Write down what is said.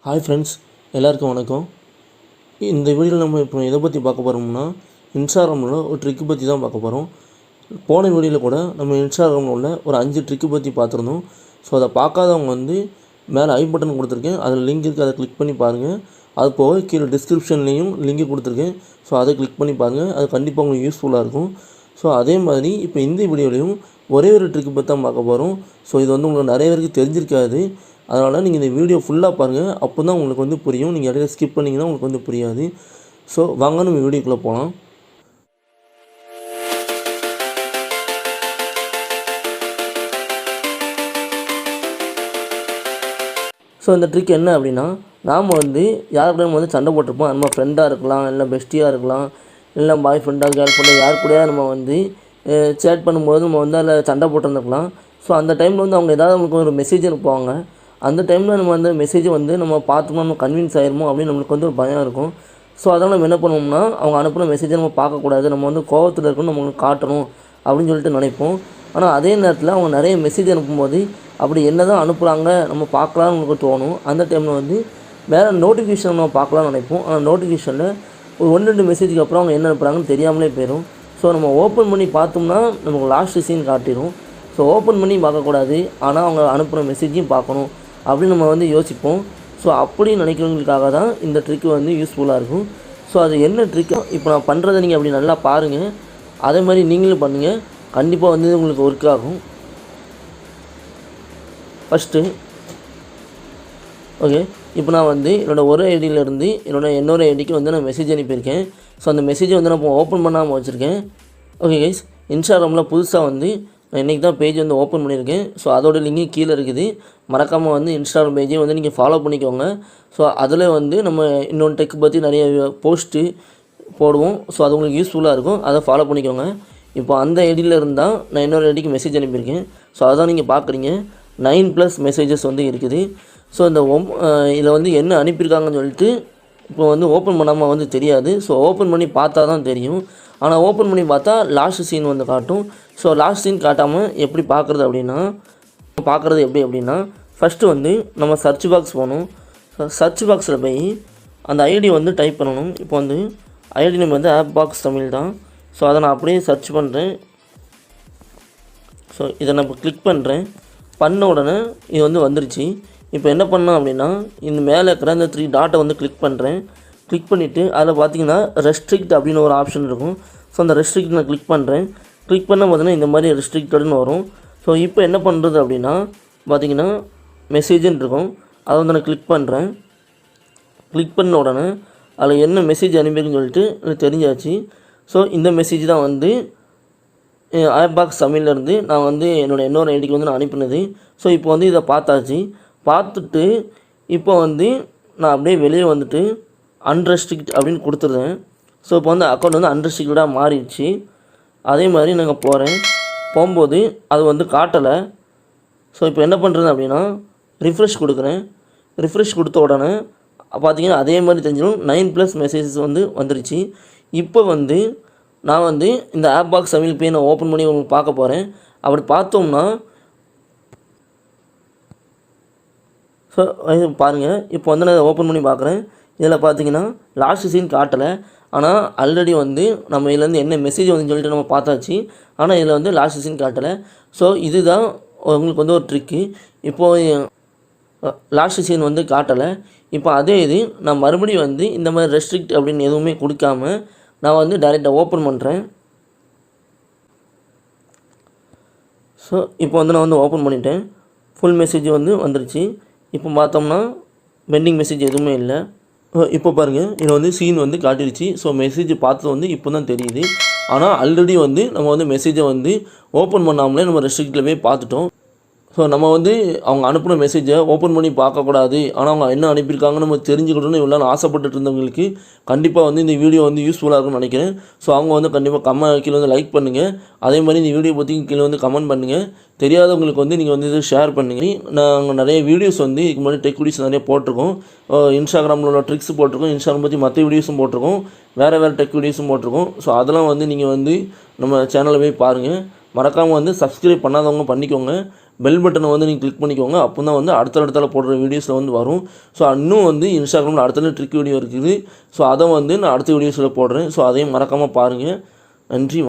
Hi friends, எல்லாருக்கும் வணக்கம். இந்த வீடியோவில் நம்ம இப்போ எதை பற்றி பார்க்க போகிறோம்னா, இன்ஸ்டாகிராமில் ஒரு ட்ரிக்கு பற்றி தான் பார்க்க போகிறோம். போன வீடியோவில் கூட நம்ம இன்ஸ்டாகிராமில் உள்ள ஒரு 5 ட்ரிக்கு பற்றி பார்த்துருந்தோம். ஸோ அதை பார்க்காதவங்க மேலே ஐ பட்டன் கொடுத்துருக்கேன், அதில் லிங்க் இருக்குது, அதை கிளிக் பண்ணி பாருங்கள். அது போக கீழே டிஸ்கிரிப்ஷன்லேயும் லிங்க் கொடுத்துருக்கேன். ஸோ அதை கிளிக் பண்ணி பாருங்கள், அது கண்டிப்பாக உங்களுக்கு யூஸ்ஃபுல்லாக இருக்கும். ஸோ அதே மாதிரி இப்போ இந்த வீடியோலையும் ஒரே ஒரு ட்ரிக்கு பற்றி தான் பார்க்க போகிறோம். ஸோ இது உங்களுக்கு நிறைய பேருக்கு தெரிஞ்சிருக்காது. அதனால் நீங்கள் இந்த வீடியோ ஃபுல்லாக பாருங்கள், அப்போ தான் உங்களுக்கு புரியும். நீங்கள் இடையில ஸ்கிப் பண்ணிங்கன்னா உங்களுக்கு புரியாது. ஸோ வாங்க நம்ம வீடியோக்குள்ளே போகலாம். ஸோ இந்த ட்ரிக் என்ன அப்படின்னா, நாம் யார் கூட சண்டை போட்டிருப்போம். நம்ம ஃப்ரெண்டாக இருக்கலாம், இல்லை பெஸ்டியாக இருக்கலாம், இல்லை பாய் ஃப்ரெண்டாக கேர்ள் ஃப்ரெண்டாக யார் கூடயா நம்ம சேட் பண்ணும்போது நம்ம அதில் சண்டை போட்டுருந்துருக்கலாம். ஸோ அந்த டைமில் அவங்க ஏதாவது நமக்கு ஒரு மெசேஜ் அனுப்புவாங்க. அந்த டைமில் நம்ம அந்த மெசேஜை நம்ம பார்த்தோம்னா நம்ம கன்வின்ஸ் ஆகிருமோ அப்படின்னு நம்மளுக்கு ஒரு பயம் இருக்கும். ஸோ அதனால் நம்ம என்ன பண்ணுவோம்னா, அவங்க அனுப்புகிற மெசேஜை நம்ம பார்க்கக்கூடாது, நம்ம கோவத்தில் இருக்கணும், நம்மளுக்கு காட்டணும் அப்படின்னு சொல்லிட்டு நினைப்போம். ஆனால் அதே நேரத்தில் அவங்க நிறைய மெசேஜ் அனுப்பும்போது அப்படி என்ன தான் அனுப்புகிறாங்க நம்ம பார்க்கலான்னு நமக்கு தோணும். அந்த டைமில் வேறு நோட்டிஃபிகேஷன் நம்ம பார்க்கலான்னு நினைப்போம். ஆனால் நோட்டிஃபிகேஷனில் ஒரு 1-2 மெசேஜுக்கு அப்புறம் அவங்க என்ன அனுப்புகிறாங்கன்னு தெரியாமலே போயிடும். ஸோ நம்ம ஓப்பன் பண்ணி பார்த்தோம்னா நமக்கு லாஸ்ட் சீன் காட்டிடும். ஸோ ஓப்பன் பண்ணி பார்க்கக்கூடாது, ஆனால் அவங்க அனுப்புகிற மெசேஜையும் பார்க்கணும் அப்படின்னு நம்ம யோசிப்போம். ஸோ அப்படி நினைக்கிறவங்களுக்காக தான் இந்த ட்ரிக்கு யூஸ்ஃபுல்லாக இருக்கும். ஸோ அது என்ன ட்ரிக்கு இப்போ நான் பண்ணுறதை நீங்கள் அப்படி நல்லா பாருங்கள், அதே மாதிரி நீங்களும் பண்ணுங்கள், கண்டிப்பாக உங்களுக்கு ஒர்க் ஆகும். ஃபஸ்ட்டு ஓகே, இப்போ நான் என்னோடய ஒரு ஐடியிலேருந்து இன்னொரு ஐடிக்கு நான் மெசேஜ் அனுப்பியிருக்கேன். ஸோ அந்த மெசேஜை நான் இப்போ ஓப்பன் பண்ணாமல் வச்சுருக்கேன். ஓகே கைஸ், இன்ஸ்டாகிராமில் புதுசாக நான் இன்றைக்கி தான் பேஜ் ஓப்பன் பண்ணியிருக்கேன். ஸோ அதோட லிங்க் கீழே இருக்குது. மறக்காமல் இன்ஸ்டாகிராம் பேஜை நீங்கள் ஃபாலோ பண்ணிக்கோங்க. ஸோ அதில் நம்ம இன்னொன்று டெக் பற்றி நிறைய போஸ்ட்டு போடுவோம். ஸோ அது உங்களுக்கு யூஸ்ஃபுல்லாக இருக்கும், அதை ஃபாலோ பண்ணிக்கோங்க. இப்போ அந்த ஐடியில் இருந்தால் நான் இன்னொரு ஐடிக்கு மெசேஜ் அனுப்பியிருக்கேன். ஸோ அதான் நீங்கள் பார்க்குறீங்க, 9+ மெசேஜஸ் இருக்குது. ஸோ இந்த இதில் என்ன அனுப்பியிருக்காங்கன்னு சொல்லிட்டு இப்போ ஓப்பன் பண்ணாமல் தெரியாது. ஸோ ஓப்பன் பண்ணி பார்த்தா தான் தெரியும். ஆனால் ஓப்பன் பண்ணி பார்த்தா லாஸ்ட் சீன் காட்டும். ஸோ லாஸ்ட் சீன் காட்டாமல் எப்படி பார்க்குறது அப்படின்னா ஃபஸ்ட்டு நம்ம சர்ச் பாக்ஸ் போகணும். சர்ச் பாக்ஸில் போய் அந்த ஐடி டைப் பண்ணணும். இப்போ ID name of box Tamil தான். ஸோ அதை நான் அப்படியே சர்ச் பண்ணுறேன். ஸோ இதை நான் இப்போ கிளிக் பண்ணுறேன். பண்ண உடனே இது வந்துருச்சு. இப்போ என்ன பண்ணோம் அப்படின்னா, இந்த மேலே இருக்கிற அந்த 3 டாட்டை கிளிக் பண்ணுறேன். கிளிக் பண்ணிவிட்டு அதில் பார்த்தீங்கன்னா ரெஸ்ட்ரிக்ட் அப்படின்னு ஒரு ஆப்ஷன் இருக்கும். ஸோ அந்த ரெஸ்ட்ரிக்ட் நான் கிளிக் பண்ணுறேன். கிளிக் பண்ண பார்த்தீங்கன்னா இந்த மாதிரி ரெஸ்ட்ரிக்டட்னு வரும். ஸோ இப்போ என்ன பண்ணுறது அப்படின்னா, பார்த்தீங்கன்னா மெசேஜுன்னு இருக்கும், அதை நான் கிளிக் பண்ணுறேன். கிளிக் பண்ண உடனே அதில் என்ன மெசேஜ் அனுப்பியிருக்குன்னு சொல்லிட்டு எனக்கு தெரிஞ்சாச்சு. ஸோ இந்த மெசேஜ் தான் ஆப் பாக்ஸ் தமிழ்லேருந்து நான் என்னோடய இன்னொரு ஐடிக்கு நான் அனுப்பினது. ஸோ இப்போ இதை பார்த்தாச்சு. பார்த்துட்டு இப்போ நான் அப்படியே வெளியே அன்ரெஸ்ட்ரிக்ட் அப்படின்னு கொடுத்துருந்தேன். ஸோ இப்போ அக்கௌண்ட் அன்ரெஸ்ட்ரிக்டடாக மாறிடுச்சு. அதே மாதிரி நாங்கள் போகும்போது அது காட்டலை. ஸோ இப்போ என்ன பண்ணுறது அப்படின்னா, ரிஃப்ரெஷ் கொடுக்குறேன். ரிஃப்ரெஷ் கொடுத்த உடனே பார்த்தீங்கன்னா அதே மாதிரி தெரிஞ்சிடும், 9+ மெசேஜஸ் வந்துருச்சு. இப்போ நான் இந்த ஆப் பாக்ஸ் தமிழ் போய் நான் ஓப்பன் பண்ணி உங்களுக்கு பார்க்க போகிறேன். அப்படி பார்த்தோம்னா ஸோ பாருங்கள், இப்போ நான் ஓப்பன் பண்ணி பார்க்குறேன். இதில் பார்த்தீங்கன்னா லாஸ்ட் சீன் காட்டலை. ஆனால் ஆல்ரெடி நம்ம இதுலேருந்து என்ன மெசேஜ் சொல்லிட்டு நம்ம பார்த்தாச்சு. ஆனால் இதில் லாஸ்ட் சீன் காட்டலை. ஸோ இதுதான் உங்களுக்கு ஒரு ட்ரிக்கு. இப்போது லாஸ்ட் சீன் காட்டலை. இப்போ அதே இது நான் மறுபடியும் இந்த மாதிரி ரெஸ்ட்ரிக்ட் அப்படின்னு எதுவுமே கொடுக்காம நான் டைரெக்டாக ஓப்பன் பண்ணுறேன். ஸோ இப்போ நான் ஓப்பன் பண்ணிட்டேன். ஃபுல் மெசேஜ் வந்துருச்சு. இப்போ பார்த்தோம்னா பெண்டிங் மெசேஜ் எதுவுமே இல்லை. இப்போ பாருங்கள், இது சீன் காட்டிடுச்சு. ஸோ மெசேஜ் பார்த்தது இப்போ தான் தெரியுது. ஆனால் ஆல்ரெடி நம்ம மெசேஜை ஓப்பன் பண்ணாமலே நம்ம ரெஸ்ட்ரிக்டில் போய் பார்த்துட்டோம். ஸோ நம்ம அவங்க அனுப்பின மெசேஜை ஓப்பன் பண்ணி பார்க்கக்கூடாது, ஆனால் அவங்க என்ன அனுப்பியிருக்காங்கன்னு நம்ம தெரிஞ்சுக்கணும்னு இவ்வளோ ஆசைப்பட்டுட்டு இருந்தவங்களுக்கு கண்டிப்பாக இந்த வீடியோ யூஸ்ஃபுல்லாக இருக்கும்னு நினைக்கிறேன். ஸோ அவங்க கண்டிப்பாக கீழே லைக் பண்ணுங்கள். அதே மாதிரி இந்த வீடியோ பற்றி கீழே கமெண்ட் பண்ணுங்கள். தெரியாதவங்களுக்கு நீங்கள் இதை ஷேர் பண்ணுங்கள். நாங்கள் நிறைய வீடியோஸ் இதுக்கு முன்னாடி டெக் வீடியோஸ் நிறைய போட்டிருக்கோம். இன்ஸ்டாகிராமில் உள்ள ட்ரிக்ஸ் போட்டிருக்கோம், இன்ஸ்டாகிராம் பற்றி மற்ற வீடியோஸும் போட்டிருக்கோம், வேறு டெக் வீடியோஸும் போட்டிருக்கோம். ஸோ அதெல்லாம் நீங்கள் நம்ம சேனலில் போய் பாருங்கள். மறக்காமல் சப்ஸ்கிரைப் பண்ணாதவங்க பண்ணிக்கோங்க. பெல் பட்டனை வந்து நீங்கள் கிளிக் பண்ணிக்கோங்க. அப்போ தான் வந்து அடுத்தடுத்தால போடுற வீடியோஸில் வந்து வரும். ஸோ இன்னும் வந்து இன்ஸ்டாகிராமில் அடுத்த ட்ரிக் வீடியோ இருக்குது. ஸோ அதை வந்து நான் அடுத்த வீடியோஸில் போடுறேன். ஸோ அதையும் மறக்காமல் பாருங்கள். நன்றி.